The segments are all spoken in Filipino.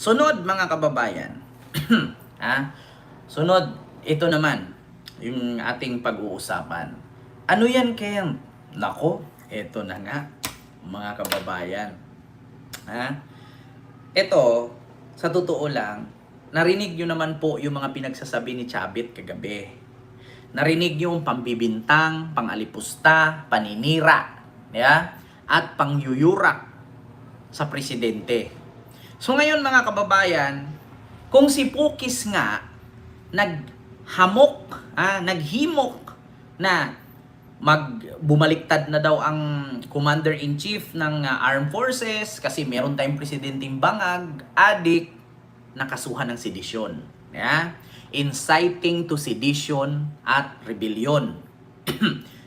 Sunod mga kababayan. Sunod, ito naman yung ating pag-uusapan. Ano yan, Ken? Nako, ito na nga mga kababayan. Ito, sa totoo lang, narinig nyo naman po yung mga pinagsasabi ni Chavit kagabi. Narinig nyo yung pambibintang, pangalipusta, paninira, at pangyuyurak sa presidente. So ngayon mga kababayan, kung si Pukis nga naghimok na bumaliktad na daw ang Commander-in-Chief ng Armed Forces kasi meron tayong presidenteng bangag, adik, nakasuhan ng sedisyon. Inciting to sedition at rebellion.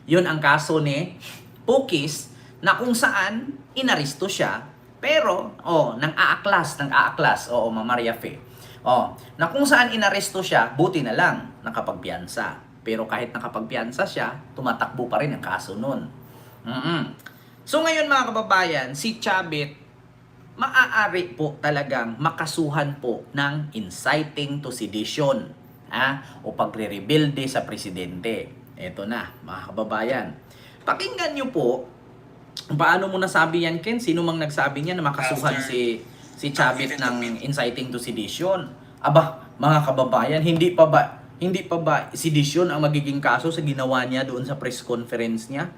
Yun ang kaso ni Pukis na kung saan inaresto siya pero nang aaklas, Ma'am Maria Fe. Na kung saan inaresto siya, buti na lang nakapagpiyansa. Pero kahit nakapagpiyansa siya, tumatakbo pa rin ang kaso nun. So ngayon mga kababayan, si Chavit maaari po talagang makasuhan po ng inciting to sedition o pagre-rebelde sa presidente. Ito na mga kababayan. Pakinggan nyo po paano mo nasabi yan, Ken? Sino mang nagsabi niya na makasuhan si Chavit ng inciting to sedition? Aba, mga kababayan, hindi pa ba sedition ang magiging kaso sa ginawa niya doon sa press conference niya?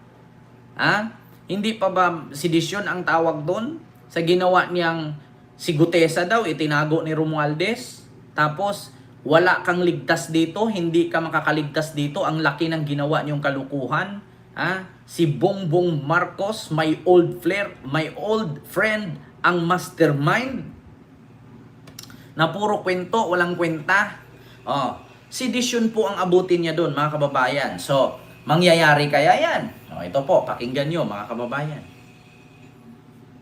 Hindi pa ba sedition ang tawag doon sa ginawa niyang si Gutesa daw itinago ni Romualdez? Tapos wala kang ligtas dito, hindi ka makakaligtas dito, ang laki ng ginawa niyong kalukuhan. Si Bongbong Marcos, my old friend, ang mastermind na puro kwento, walang kwenta. Sedisyon po ang abutin niya doon, mga kababayan. So, mangyayari kaya yan? Ito po, pakinggan nyo, mga kababayan.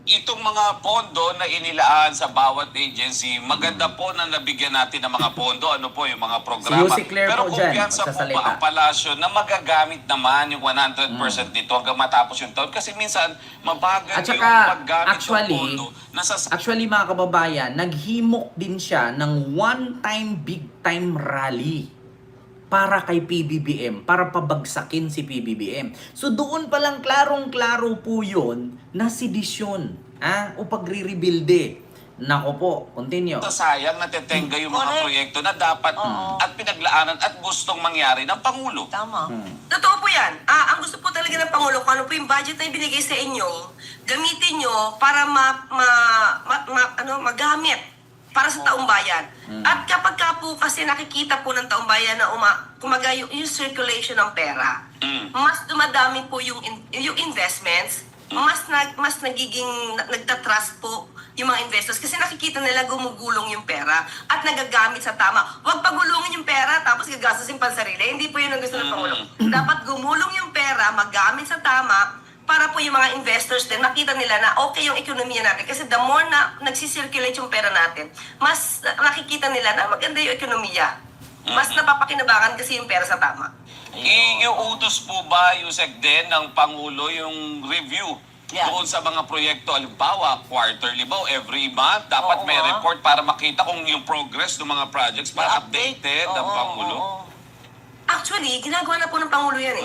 Itong mga pondo na inilaan sa bawat agency, maganda po na nabigyan natin ng mga pondo, ano po yung mga programa. Si Claire pero po kumpiyansa po ba ang palasyo na magagamit naman yung 100% nito hanggang matapos yung taon? Kasi minsan, mabagal at saka, yung paggamit ng pondo. Actually mga kababayan, naghimok din siya ng one-time, big-time rally para kay PBBM, para pabagsakin si PBBM. So doon palang klarong-klaro po yun na sedisyon, o pagre-rebuilde. Nako po, continue. Sayang natetenga yung mga proyekto na dapat at pinaglaanan at gustong mangyari ng Pangulo. Tama. Totoo po yan. Ang gusto po talaga ng Pangulo, kung ano po yung budget na ibinigay sa inyo, gamitin nyo para magamit para sa taong bayan. At kapag ka po kasi nakikita po ng taong bayan na kumaga yung circulation ng pera, mas dumadami po yung investments, mas nagiging nagtatrust po yung mga investors kasi nakikita nila gumugulong yung pera at nagagamit sa tama. Huwag pagulungin yung pera tapos gagastusin pansarili. Hindi po yun ang gusto ng Pangulo. Dapat gumulong yung pera, magamit sa tama, para po yung mga investors din, makita nila na okay yung ekonomiya natin. Kasi the more na nagsisirculate yung pera natin, mas nakikita nila na maganda yung ekonomiya. Mas napapakinabangan kasi yung pera sa tama. Iuutos po ba, Yusek, din ng Pangulo yung review doon sa mga proyekto? Halimbawa, quarterly ba o every month? Dapat may report para makita kung yung progress ng mga projects para updated ng Pangulo. Actually, ginagawa na po ng Pangulo yan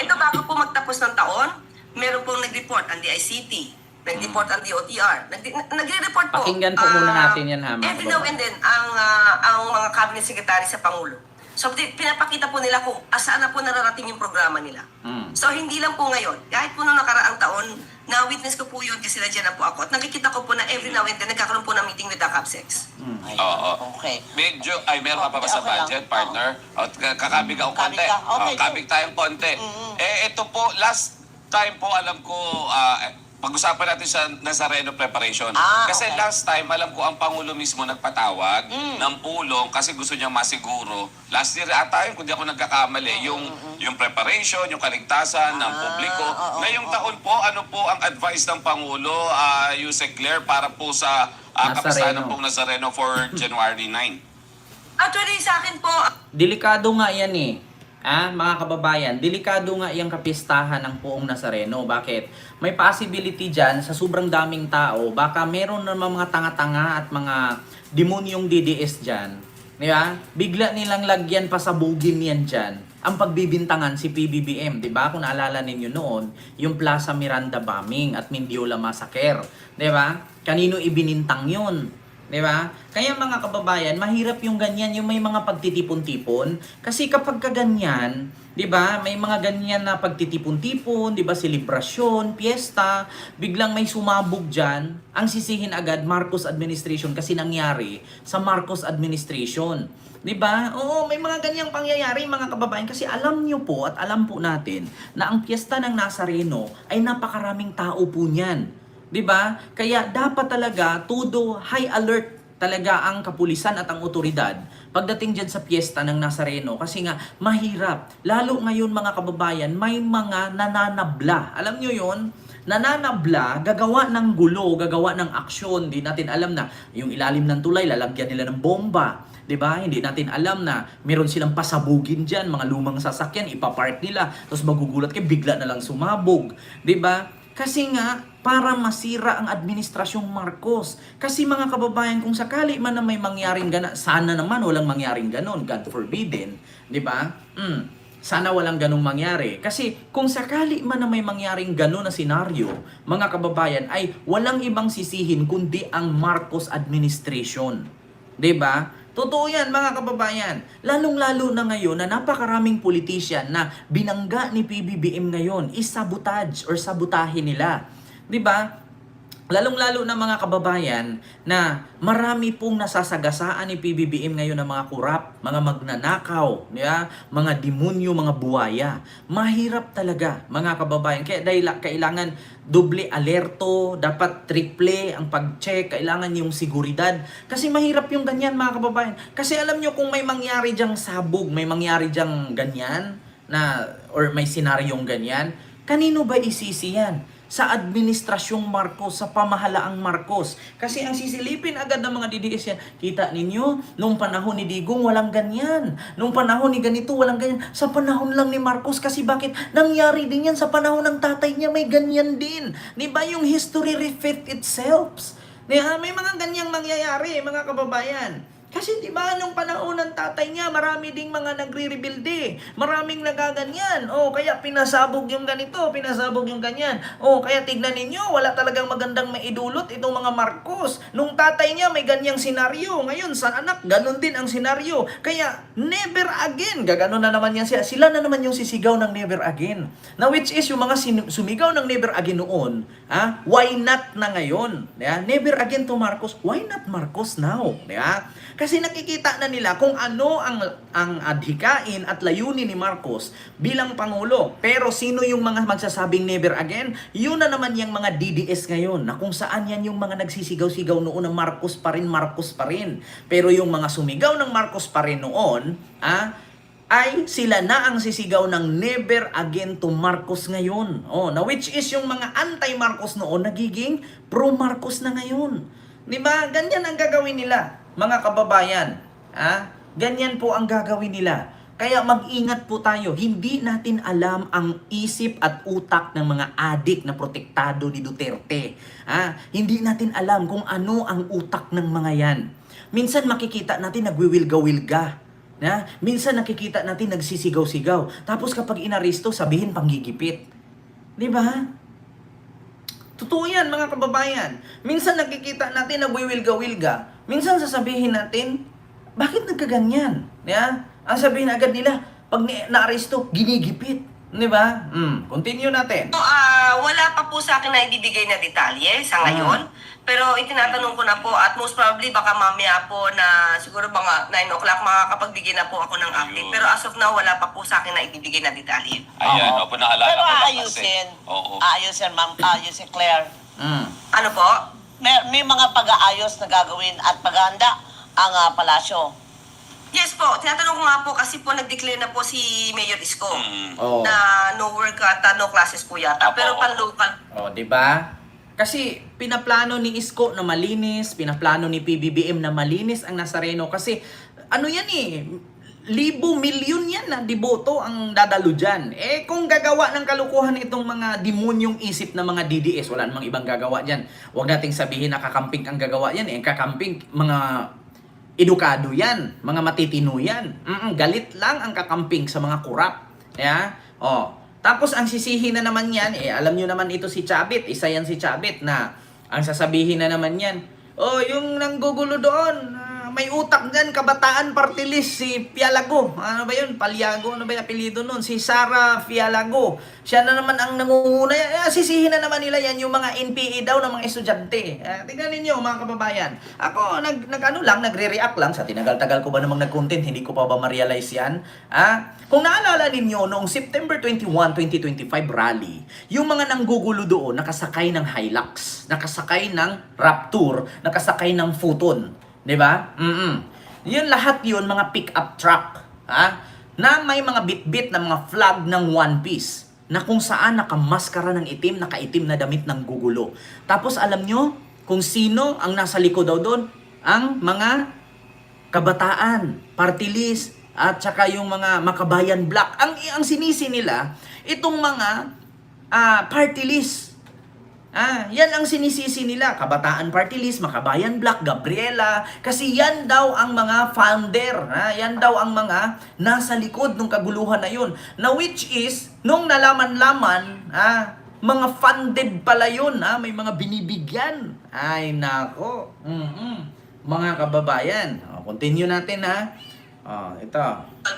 Ito bago po magtapos ng taon, meron pong nag-report ang DICT, nag-report ang DOTR, nagre-report po. Pakinggan po muna natin yan, every now and then, ang mga cabinet secretary sa Pangulo. So, pinapakita po nila kung saan na po nararating yung programa nila. So, hindi lang po ngayon. Kahit po nung nakaraang taon, na-witness ko po yun kasi nandiyan na po ako. At nakikita ko po na every now and then, nagkakaroon po ng meeting with the CAPSEX. Okay. Medyo, meron ka pa ba sa budget, partner? Kakabig ako konti. Kabig tayong konti. Ito po, last time po, alam ko, pag-usapan natin sa Nazareno preparation. Kasi last time, alam ko, ang Pangulo mismo nagpatawag ng pulong kasi gusto niyang masiguro. Last year ata yun, kung di ako nagkakamali, yung preparation, yung kaligtasan ng publiko. Ngayong taon po, ano po ang advice ng Pangulo, Yusek Claire, para po sa kapistahan pong Nazareno for January 9? Actually, sa akin po, Delikado nga yan Mga kababayan, delikado nga yung kapistahan ng Poong Nazareno. Bakit? May possibility dyan sa sobrang daming tao, baka meron naman mga tanga-tanga at mga demonyong DDS dyan. Di ba? Bigla nilang lagyan pa sa bugin yan dyan ang pagbibintangan si PBBM. Di ba? Kung naalala ninyo noon, yung Plaza Miranda bombing at Mindiola massacre. Di ba? Kanino ibinintang yun? Di ba? Kaya mga kababayan, mahirap yung ganyan, yung may mga pagtitipon-tipon. Kasi kapag kaganyan, di ba, may mga ganyan na pagtitipon-tipon, di ba, selebrasyon, piyesta, biglang may sumabog dyan, ang sisihin agad Marcos administration kasi nangyari sa Marcos administration. Di ba? Oo, may mga ganyang pangyayari mga kababayan kasi alam nyo po at alam po natin na ang piyesta ng Nazareno ay napakaraming tao po niyan. 'Di ba? Kaya dapat talaga todo high alert talaga ang kapulisan at ang otoridad pagdating diyan sa piyesta ng Nazareno kasi nga mahirap. Lalo ngayon mga kababayan, may mga nananabla. Alam niyo 'yon? Nananabla, gagawa ng gulo, gagawa ng aksyon. Di natin alam na yung ilalim ng tulay lalagyan nila ng bomba. 'Di ba? Hindi natin alam na meron silang pasabugin diyan, mga lumang sasakyan ipapark nila, tapos magugulat kayo bigla na lang sumabog. 'Di ba? Kasi nga, para masira ang administrasyong Marcos. Kasi mga kababayan, kung sakali man na may mangyaring gana, sana naman walang mangyaring ganon, God forbidden, di ba? Sana walang ganong mangyari. Kasi kung sakali man na may mangyaring ganon na senaryo, mga kababayan, ay walang ibang sisihin kundi ang Marcos administration. Di ba? Totoo yan mga kababayan. Lalong-lalo na ngayon na napakaraming politician na binangga ni PBBM ngayon is sabotage or sabotahe nila. 'Di ba? Lalong-lalo na mga kababayan na marami pong nasasagasaan ni PBBM ngayon ng mga kurap, mga magnanakaw, mga demonyo, mga buwaya. Mahirap talaga mga kababayan. Kaya dahil kailangan doble alerto, dapat triple ang pag-check, kailangan yung seguridad. Kasi mahirap yung ganyan mga kababayan. Kasi alam nyo kung may mangyari dyang sabog, may mangyari dyang ganyan, or may senaryong ganyan, kanino ba isisi yan? Sa administrasyong Marcos, sa pamahalaang Marcos. Kasi ang sisilipin agad ng mga DDS yan, kita ninyo, nung panahon ni Digong walang ganyan. Nung panahon ni ganito walang ganyan. Sa panahon lang ni Marcos, kasi bakit? Nangyari din yan sa panahon ng tatay niya, may ganyan din. Di ba yung history repeat itself? May mga ganyang mangyayari, mga kababayan. Kasi di ba nung panahon ng tatay niya, marami ding mga nagre-rebuilde. Maraming nagaganyan. Kaya pinasabog yung ganito, pinasabog yung ganyan. Kaya tignan ninyo, wala talagang magandang maidulot itong mga Marcos. Nung tatay niya may ganyang senaryo. Ngayon sa anak, ganun din ang senaryo. Kaya never again. Gaganon na naman yan siya. Sila na naman yung sisigaw ng never again. Now which is yung mga sumigaw ng never again noon, why not na ngayon? Never again to Marcos. Why not Marcos now? Kasi nakikita na nila kung ano ang adhikain at layunin ni Marcos bilang Pangulo. Pero sino yung mga magsasabing never again? Yun na naman yung mga DDS ngayon, na kung saan yan yung mga nagsisigaw-sigaw noon ng Marcos pa rin, Marcos pa rin. Pero yung mga sumigaw ng Marcos pa rin noon, ay sila na ang sisigaw ng never again to Marcos ngayon. Na which is yung mga anti-Marcos noon nagiging pro-Marcos na ngayon. Diba? Ganyan ang gagawin nila. Mga kababayan, ganyan po ang gagawin nila. Kaya mag-ingat po tayo. Hindi natin alam ang isip at utak ng mga adik na protektado ni Duterte. Hindi natin alam kung ano ang utak ng mga yan. Minsan makikita natin nagwiwilga-wilga. Minsan nakikita natin nagsisigaw-sigaw. Tapos kapag inaresto, sabihin panggigipit. Di ba? Totoo yan mga kababayan. Minsan nakikita natin nagwiwilga-wilga. Minsan sasabihin natin, bakit nagkaganyan? Ang sabihin agad nila, pag na-aresto, ginigipit. Di ba? Continue natin. Wala pa po sa akin na ibibigay na detalye sa ngayon. Pero itinatanong ko na po at most probably baka mamaya po na siguro mga 9 o'clock makakapagbigay na po ako ng update. Ayun. Pero as of now, wala pa po sa akin na ibibigay na detalye. Ayan, naalala Pero ko lang kasi. aayusin. Oo. Aayusin, ma'am. Aayusin, Claire. Ano po? May mga pag-aayos na gagawin at paghahanda ang palasyo. Yes po, tinatanong ko nga po kasi po nag-declare na po si Mayor Isko Oh. na no work at no classes po yata. Apo, Pero opo. pan-local. Di ba? Kasi pinaplano ni Isko na malinis, pinaplano ni PBBM na malinis ang Nazareno kasi ano yan libo, milyon yan na deboto ang dadalo dyan. Eh kung gagawa ng kalukuhan itong mga demonyong isip na mga DDS, wala namang ibang gagawa dyan. Huwag nating sabihin na kakamping ang gagawa yan. Eh kakamping, mga edukado yan, mga matitino yan. Galit lang ang kakamping sa mga kurap. Yeah? Tapos ang sisihin na naman yan, alam nyo naman ito si Chabit, isa yan si Chabit na ang sasabihin na naman yan, yung nanggugulo doon, may utak dyan, kabataan party list, si Fialago. Ano ba yun? Palyago, ano ba yung apelido nun? Si Sara Fialago. Siya na naman ang nangunguna. Sisihin na naman nila yan yung mga NPA daw ng mga estudyante. Tingnan ninyo mga kababayan. Ako, nagre-react lang sa tinagal-tagal ko ba namang nag-content, hindi ko pa ba ma-realize yan? Kung naalala ninyo, noong September 21, 2025 rally, yung mga nanggugulo doon, nakasakay ng Hilux, nakasakay ng Raptor, nakasakay ng Futon. Diba? Yun lahat yun, mga pick-up truck. Na may mga bit-bit na mga flag ng One Piece. Na kung saan nakamaskara ng itim, nakaitim na damit ng gugulo. Tapos alam nyo kung sino ang nasa likod daw doon? Ang mga kabataan, party list, at saka yung mga makabayan black. Ang sinisi nila, itong mga party list. Yan ang sinisisi nila. Kabataan Party List, Makabayan Black, Gabriela. Kasi yan daw ang mga founder. Yan daw ang mga nasa likod ng kaguluhan na yun. Na which is, nung nalaman-laman, mga funded pala yun. May mga binibigyan. Ay, nako. Mga kababayan. Continue natin, ito.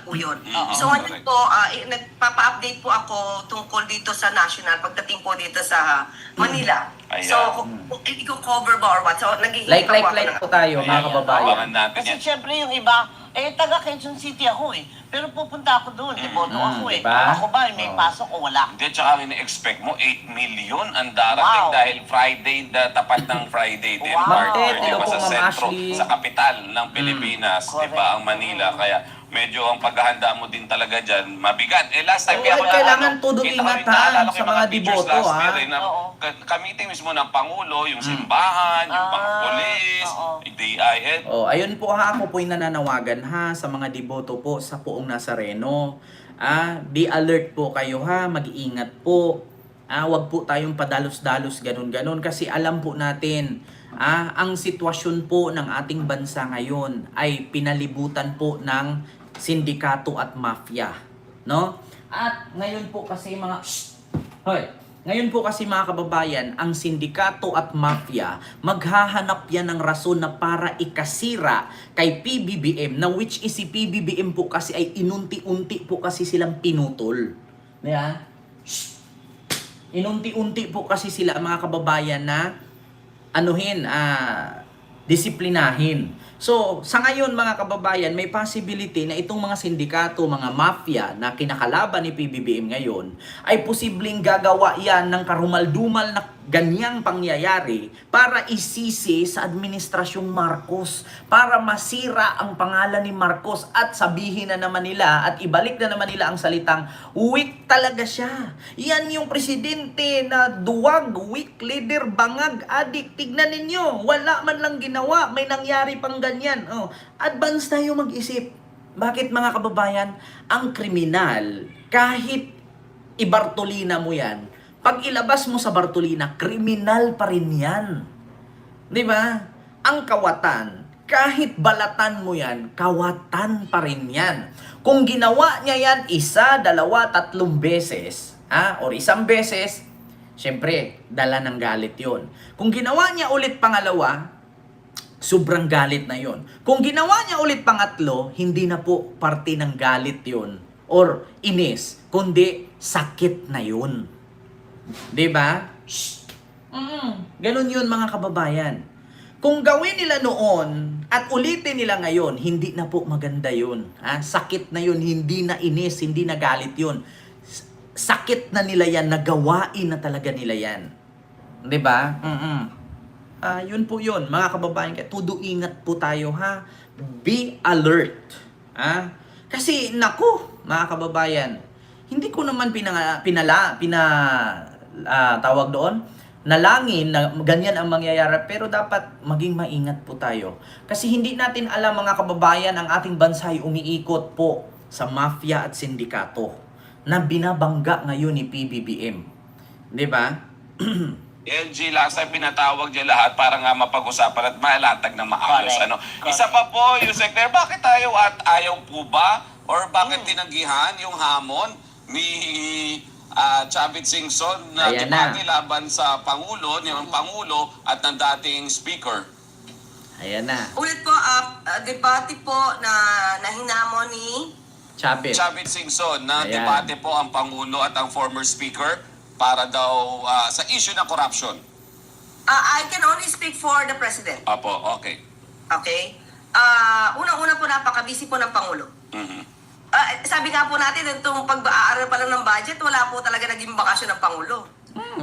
Po yun. So ngayon po, nagpapa-update po ako tungkol dito sa national pagdating po dito sa Manila. Ayan. So, kung i-cover ba or what? So, Like po tayo, mga kababayan. Abangan natin Kasi yan. syempre yung iba, taga Quezon City ako Pero pupunta ako doon, deboto ako diba? Ako ba, may pasok o wala? Hindi, tsaka ang ina-expect mo, 8 million ang darating dahil Friday, tapat ng Friday din. Wow. Partner, Hello di ba, po, sa Ma'am sentro, Ashley. sa kapital ng Pilipinas, di ba, ang Manila. Kaya medyo ang paghahanda mo din talaga dyan, mabigat. Last time, Oo, kailangan todo ingat, sa mga deboto, last year, kamiting mismo ng Pangulo, yung simbahan, yung mga polis, yung DIL. Ayun po ako po'y nananawagan sa mga deboto po sa Poong Nazareno. Be alert po kayo mag-iingat po. Wag po tayong padalos-dalos ganun-ganun kasi alam po natin ang sitwasyon po ng ating bansa ngayon ay pinalibutan po ng sindikato at mafia, no? At ngayon po kasi ngayon po kasi mga kababayan, ang sindikato at mafia, maghahanap yan ng rason na para ikasira kay PBBM, na which is si PBBM po kasi ay inunti-unti po kasi silang pinutol. Diba? Inunti-unti po kasi sila mga kababayan na disiplinahin. So, sa ngayon mga kababayan, may possibility na itong mga sindikato, mga mafia na kinakalaban ni PBBM ngayon, ay posibleng gagawa yan ng karumal-dumal na ganyang pangyayari para isisi sa administrasyong Marcos, para masira ang pangalan ni Marcos at sabihin na naman nila at ibalik na naman nila ang salitang weak talaga siya. Yan yung presidente na duwag, weak leader, bangag, adik. Tignan ninyo, wala man lang ginawa, may nangyari pang ganyan. Advance tayo mag-isip. Bakit mga kababayan? Ang kriminal, kahit ibartolina mo yan, pag ilabas mo sa Bartolina, kriminal pa rin yan. Di ba? Ang kawatan, kahit balatan mo yan, kawatan pa rin yan. Kung ginawa niya yan 1, 2, 3 beses, or isang beses, syempre, dala ng galit yon. Kung ginawa niya ulit pangalawa, sobrang galit na yon. Kung ginawa niya ulit pangatlo, hindi na po parte ng galit yon or inis, kundi sakit na yun. Diba? Ganun yun mga kababayan. Kung gawin nila noon at ulitin nila ngayon, hindi na po maganda yun. Sakit na yun, hindi na inis, hindi na galit yun. Sakit na nila yan, nagawain na talaga nila yan. Diba? Yun po yun, mga kababayan. Kaya tudo ingat po tayo Be alert. Kasi naku, mga kababayan, hindi ko naman tawag doon, nalangin na ganyan ang mangyayari, pero dapat maging maingat po tayo. Kasi hindi natin alam mga kababayan, ang ating bansa ay umiikot po sa mafia at sindikato na binabangga ngayon ni PBBM. Di ba? LG, last time pinatawag niya lahat para nga mapag-usapan at malatag na maayos. Correct. Ano? Correct. Isa pa po, yung Secretary, bakit tayo at ayaw po ba? Or bakit tinanggihan yung hamon ni Chavit Singson na Ayan debate laban sa Pangulo, yung Pangulo at ng dating Speaker? Ayan na. Ulit po, debate po na hinamon ni Chavit. Chavit Singson na Ayan. debate po ang Pangulo at ang former Speaker para daw sa issue ng corruption. I can only speak for the President. Opo, okay. Okay? Unang-una po, napaka-busy po ng Pangulo. Mhm. Sabi nga po natin, itong pag-aaral pa lang ng budget, wala po talaga naging bakasyon ng Pangulo.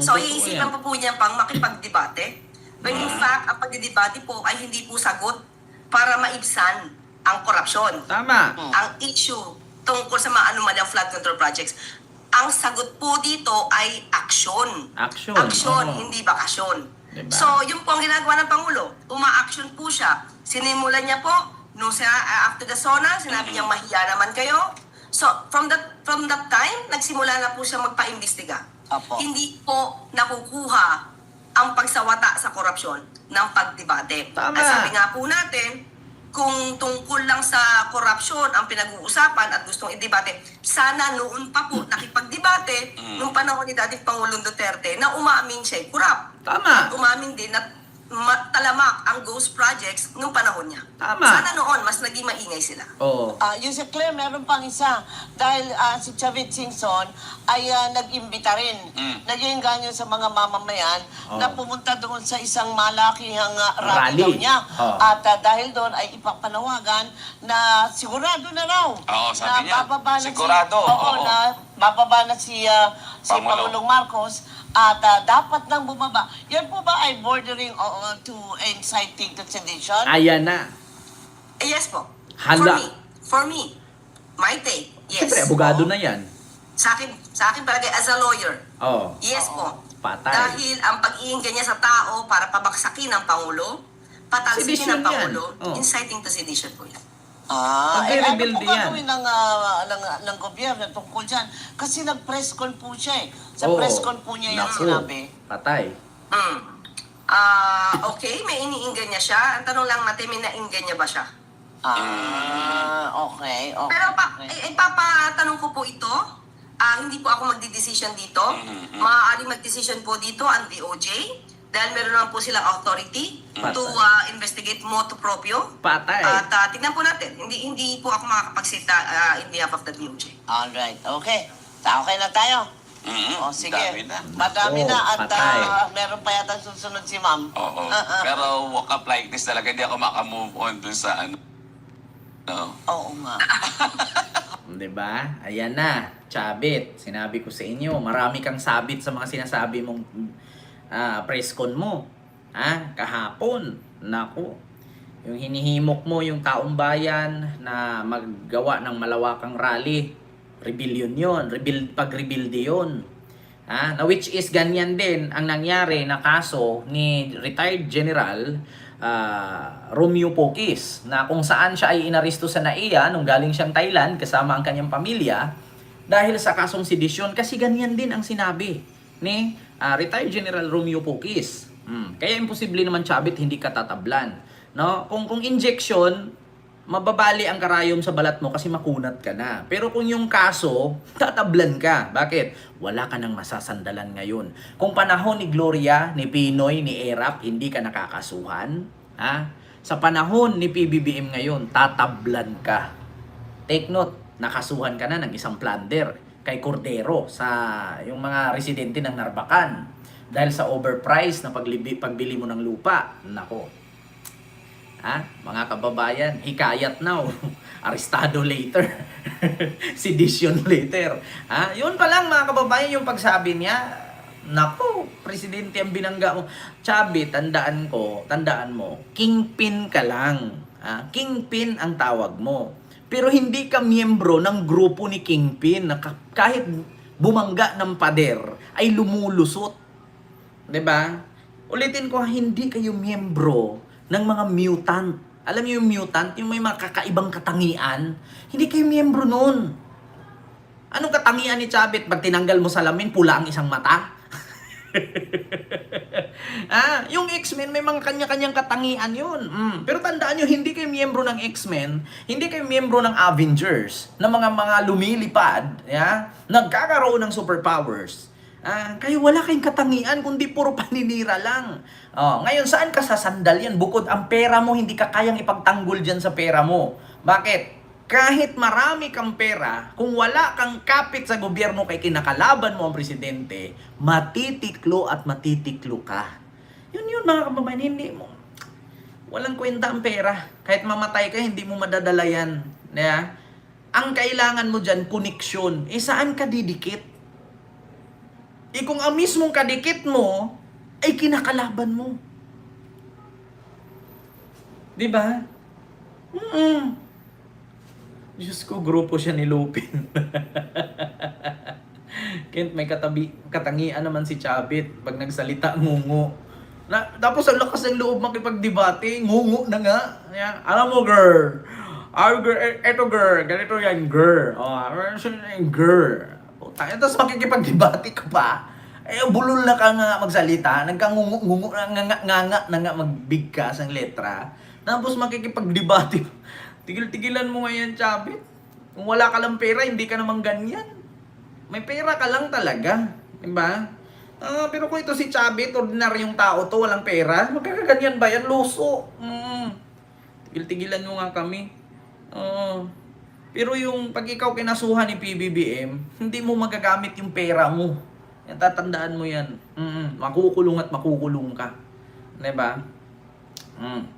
So, totoo iisipan yan. po niya pang makipagdebate. When in fact, ang pagdidebate po ay hindi po sagot para maibsan ang korupsyon. Tama. Ang issue tungkol sa mga anomalyang flood control projects. Ang sagot po dito ay action. Action. Action, Oo. hindi bakasyon. Diba? So, yung po ang ginagawa ng Pangulo, uma-action po siya. Sinimulan niya po, nung after the SONA, sinabi niya mahiya naman kayo. So, from that time, nagsimula na po siya magpa-imbestiga. Apo. Hindi po nakukuha ang pagsawata sa korupsyon ng pagdebate. Tama. At sabi nga po natin, kung tungkol lang sa korupsyon ang pinag-uusapan at gustong i-debate, sana noon pa po nakipag-debate nung panahon ni dating Pangulong Duterte na umamin siya'y kurap. Tama. At umamin din na talamak ang ghost projects nung panahon niya. Tama. Sana noon, mas naging maingay sila. Oo. Yung si Claire, meron pang isa. Dahil si Chavit Singson ay nag-imbita rin. Naging ganyan sa mga mamamayan Oh. na pumunta doon sa isang malakihang Rally. rally daw niya. Oh. At dahil doon ay ipapanawagan na sigurado na raw. Oo, sabi niya. bababa na Sigurado, Oo, oo. na bababa na si Pangulo. Pangulong Marcos. At dapat nang bumaba. Yan po ba ay bordering to inciting to sedition? Ayan na. Yes po. Hala. For me, my take, yes. Siyempre, abogado na yan. Sa akin palagay, as a lawyer, Oo. yes po. Patay. Dahil ang pag-iinggan niya sa tao para pabaksakin ang Pangulo, patalsikin Sedition ang Pangulo, yan. Oh. inciting to sedition po yan. Pag-rebuild ano po yan. gagawin ng gobyerno tungkol dyan? Kasi nag-press con po siya eh. Sa Oo. press con po niya yung Naku. sinabi. Patay. Okay, may iniinggan niya siya. Ang tanong lang natin, may nainggan niya ba siya? Okay. Pero ipapatanong ko po ito, hindi po ako magdi-decision dito. Maaaring mag-decision po dito ang DOJ dahil meron naman po silang authority to investigate motu proprio. Patay. At tignan po natin, hindi po ako makakapagsalita in behalf of the DOJ. Alright, okay. Okay na tayo. O sige, Dami na. madami Oo, na at patay. meron pa yata susunod si ma'am. Oo. Pero walk up like this talaga, hindi ako makamove on dun sa ano. No. Oo nga. Diba? Ayan na. Chavit. Sinabi ko sa inyo, marami kang sabit sa mga sinasabi mong press con mo. Kahapon. Naku. Yung hinihimok mo yung taong bayan na maggawa ng malawakang rally. Rebellion yun. Pag-rebuilde yun. Na which is ganyan din ang nangyari na kaso ni retired General Romeo Pocis, na kung saan siya ay inaresto sa NAIA nung galing siyang Thailand kasama ang kanyang pamilya dahil sa kasong sedisyon, kasi ganyan din ang sinabi ni retired General Romeo Pocis. Kaya imposible naman, Chavit, hindi ka tatablan, no? Kung injection, mababali ang karayom sa balat mo kasi makunat ka na. Pero kung yung kaso, tatablan ka. Bakit? Wala ka nang masasandalan ngayon. Kung panahon ni Gloria, ni Pinoy, ni Erap, hindi ka nakakasuhan. Sa panahon ni PBBM ngayon, tatablan ka. Take note, nakasuhan ka na ng isang plunder kay Cordero sa yung mga residente ng Narbacan dahil sa overpriced na pagbili mo ng lupa. Nako. Mga kababayan, hikayat now. Arestado later. Sedition later. Yun pa lang mga kababayan, yung pagsabi niya, naku, presidente ang binangga mo. Chavit, tandaan mo, kingpin ka lang. Kingpin ang tawag mo. Pero hindi ka miyembro ng grupo ni Kingpin na kahit bumangga ng pader ay lumulusot. 'Diba? Ulitin ko, hindi kayo miyembro ng mga mutant. Alam niyo yung mutant, yung may mga kakaibang katangian? Hindi kayo miyembro nun. Anong katangian ni Chavit? Pag tinanggal mo salamin, pula ang isang mata? Yung X-Men, may mga kanya-kanyang katangian yun. Pero tandaan nyo, hindi kayo miyembro ng X-Men, hindi kayo miyembro ng Avengers, ng mga lumilipad, nagkakaroon ng superpowers. Kayo wala kayong katangian, kundi puro paninira lang. Ngayon, saan ka sasandal yan? Bukod ang pera mo, hindi ka kayang ipagtanggol dyan sa pera mo. Bakit? Kahit marami kang pera, kung wala kang kapit sa gobyerno kay kinakalaban mo ang presidente, matitiklo at matitiklo ka. Yun mga kababayan, hindi mo. Walang kwenta ang pera. Kahit mamatay ka, hindi mo madadala yan. Ang kailangan mo dyan, koneksyon. Saan ka didikit? Kung ang mismong kadikit mo, ay kinakalaban mo. Diba? Diyos ko, grupo siya ni Lupin. Kent, may katangian naman si Chavit. Pag nagsalita, ngungo. Tapos ang lakas ng loob makipagdebate, ngungo na nga. Alam mo, girl. Eto, girl. Ganito yan, girl. Girl. Tapos makikipagdebate ka pa. Bulol na ka nga magsalita. Nagkangungo, nga magbigkas ang letra. Tapos makikipagdebate. Tigil-tigilan mo ngayon, Chavit. Kung wala ka lang pera, hindi ka naman ganyan. May pera ka lang talaga. Diba? Pero kung ito si Chavit, ordinaryong tao to, walang pera, magkakaganyan ba yan? Luso. Tigil-tigilan mo nga kami. Pero yung pag ikaw kinasuhan ni PBBM, hindi mo magagamit yung pera mo. Tatandaan mo yan. Makukulong at makukulong ka. Diba?